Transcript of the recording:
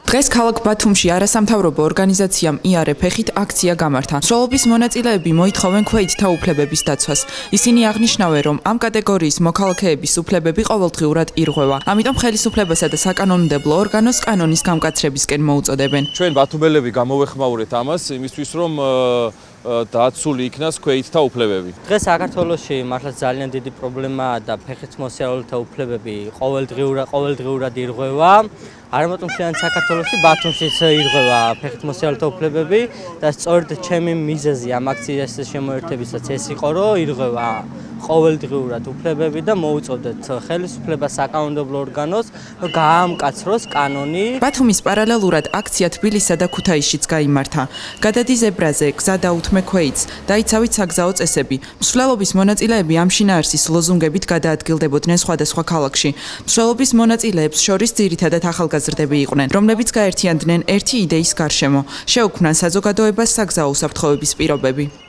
დღეს ქალაქ ბათუმში არასამთავრობო ორგანიზაციამ იარე ფეხით აქცია გამართა. მსროლობის მონაწილეები მოითხოვენ ქვეითთა უფლებების დაცვას. ისინი აღნიშნავენ, რომ ამ კატეგორიის მოქალაქეების უფლებები ყოველდღიურად ირღვევა. ამიტომ ხელისუფლებასა და საკანონმდებლო ორგანოს კანონის გამკაცრებისკენ მოუწოდებენ. ჩვენ ბათუმელები გამოვეხმაურეთ ამას იმისთვის, რომ დაცული იქნას ქვეითთა უფლებები. დღეს საქართველოში მართლა ძალიან დიდი პრობლემაა და ფეხით მოსიარულეთა უფლებები ყოველდღიურად ირღვევა. არა მარტო მთლიან საქართველოში, ბათუმშიც ირღვევა ფეხით მოსიარულეთა უფლებები და სწორედ ჩემი მიზეზი ამ აქციის შემოერთებისაც ეს იყო, რომ ირღვევა ყოველდღიურად უფლებები და მოუწოდეთ ხელისუფლებას საკანონმდებლო ორგანოს გაამკაცროს კანონი. ბათუმის პარალელურად აქცია თბილისსა და ქუთაისშიც გაიმართა. გადადი ზებრაზე, გზა დაუთმე ქვეითს, დაიცავით საგზაო წესები. მსვლელობის მონაწილეები ამ შინაარსის ლოზუნგებით გადაადგილდებოდნენ სხვადასხვა ქალაქში. მსვლელობის მონაწილეებს შორის ძირითადად ახალგაზრდები იყვნენ, რომლებიც გაერთიანდნენ ერთი იდეის გარშემო. შეუქმნან საზოგადოებას საგზაო უსაფრთხოების პირობები.